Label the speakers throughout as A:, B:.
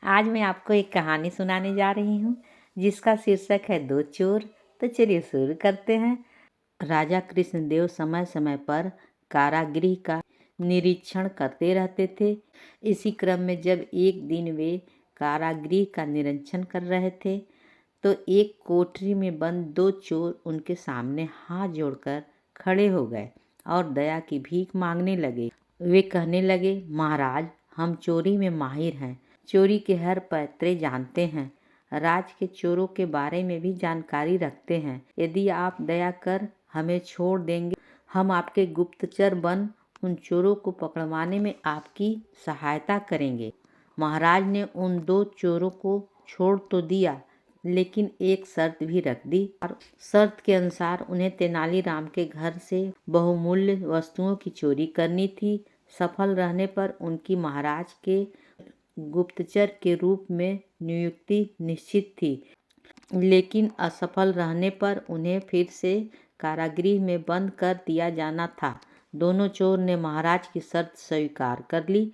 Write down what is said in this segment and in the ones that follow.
A: आज मैं आपको एक कहानी सुनाने जा रही हूँ जिसका शीर्षक है दो चोर। तो चलिए शुरू करते हैं। राजा कृष्णदेव समय समय पर कारागृह का निरीक्षण करते रहते थे। इसी क्रम में जब एक दिन वे कारागृह का निरीक्षण कर रहे थे तो एक कोठरी में बंद दो चोर उनके सामने हाथ जोड़कर खड़े हो गए और दया की भीख मांगने लगे। वे कहने लगे, महाराज, हम चोरी में माहिर हैं, चोरी के हर पैतरे जानते हैं, राज के चोरों के बारे में भी जानकारी रखते हैं। यदि आप दया कर हमें छोड़ देंगे, हम आपके गुप्तचर बन उन चोरों को पकड़वाने में आपकी सहायता करेंगे। महाराज ने उन दो चोरों को छोड़ तो दिया, लेकिन एक शर्त भी रख दी और शर्त के अनुसार उन्हें तेनालीराम के घर से बहुमूल्य वस्तुओं की चोरी करनी थी। सफल रहने पर उनकी महाराज के गुप्तचर के रूप में नियुक्ति निश्चित थी, लेकिन असफल रहने पर उन्हें फिर से कारागृह में बंद कर दिया जाना था। दोनों चोर ने महाराज की शर्त स्वीकार कर ली।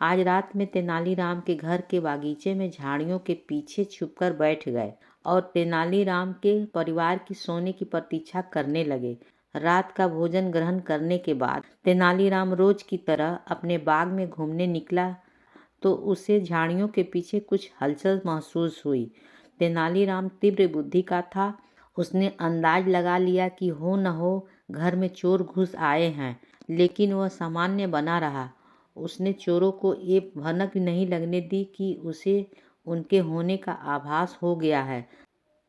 A: आज रात में तेनालीराम के घर के बागीचे में झाड़ियों के पीछे छुपकर बैठ गए और तेनालीराम के परिवार की सोने की प्रतीक्षा करने लगे। रात का भोजन ग्रहण करने के बाद तेनालीराम रोज की तरह अपने बाग में घूमने निकला तो उसे झाड़ियों के पीछे कुछ हलचल महसूस हुई। तेनालीराम तीव्र बुद्धि का था। उसने अंदाज लगा लिया कि हो न हो घर में चोर घुस आए हैं, लेकिन वह सामान्य बना रहा। उसने चोरों को ये भनक भी नहीं लगने दी कि उसे उनके होने का आभास हो गया है।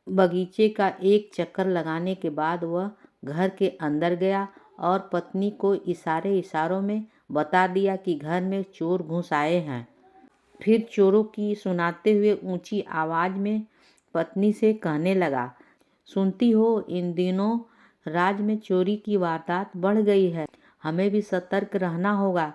A: बगीचे का एक चक्कर लगाने के बाद वह घर के अंदर गया और पत्नी को इशारों में बता दिया कि घर में चोर घुस आए हैं। फिर चोरों की सुनाते हुए ऊंची आवाज में पत्नी से कहने लगा, सुनती हो, इन दिनों राज में चोरी की वारदात बढ़ गई है, हमें भी सतर्क रहना होगा।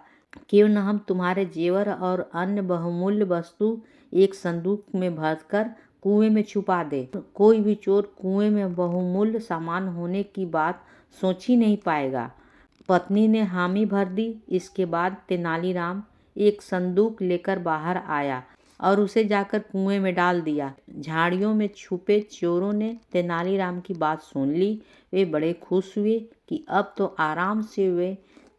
A: क्यों न हम तुम्हारे जेवर और अन्य बहुमूल्य वस्तु एक संदूक में भरकर कुएं में छुपा दे। कोई भी चोर कुएं में बहुमूल्य सामान होने की बात सोच ही नहीं पाएगा। पत्नी ने हामी भर दी। इसके बाद तेनालीराम एक संदूक लेकर बाहर आया और उसे जाकर कुएं में डाल दिया। झाड़ियों में छुपे चोरों ने तेनालीराम की बात सुन ली। वे बड़े खुश हुए कि अब तो आराम से वे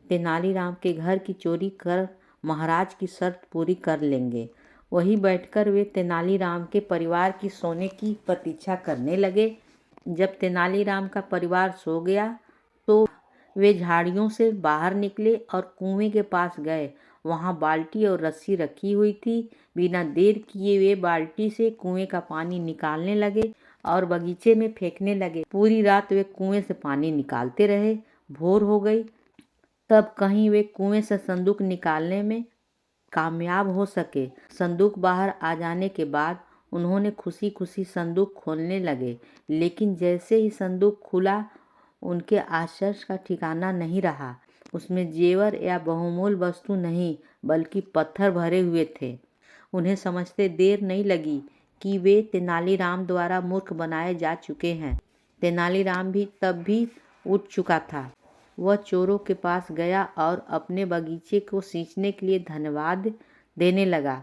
A: तेनालीराम के घर की चोरी कर महाराज की शर्त पूरी कर लेंगे। वहीं बैठकर वे तेनालीराम के परिवार की सोने की प्रतीक्षा करने लगे। जब तेनालीराम का परिवार सो गया तो वे झाड़ियों से बाहर निकले और कुएं के पास गए। वहां बाल्टी और रस्सी रखी हुई थी। बिना देर किए वे बाल्टी से कुएं का पानी निकालने लगे और बगीचे में फेंकने लगे। पूरी रात वे कुएं से पानी निकालते रहे। भोर हो गई, तब कहीं वे कुएं से संदूक निकालने में कामयाब हो सके। संदूक बाहर आ जाने के बाद उन्होंने खुशी खुशी संदूक खोलने लगे, लेकिन जैसे ही संदूक खुला उनके आश्चर्य का ठिकाना नहीं रहा। उसमें जेवर या बहुमूल्य वस्तु नहीं, बल्कि पत्थर भरे हुए थे। उन्हें समझते देर नहीं लगी कि वे तेनालीराम द्वारा मूर्ख बनाए जा चुके हैं। तेनालीराम भी तब भी उठ चुका था। वह चोरों के पास गया और अपने बगीचे को सींचने के लिए धन्यवाद देने लगा।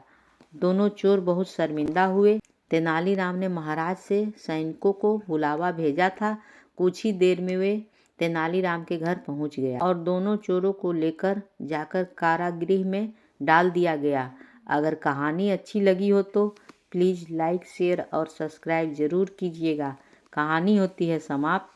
A: दोनों चोर बहुत शर्मिंदा हुए। तेनालीराम ने महाराज से सैनिकों को बुलावा भेजा था। कुछ ही देर में वे तेनालीराम के घर पहुंच गया और दोनों चोरों को लेकर जाकर कारागृह में डाल दिया गया। अगर कहानी अच्छी लगी हो तो प्लीज़ लाइक, शेयर और सब्सक्राइब ज़रूर कीजिएगा। कहानी होती है समाप्त।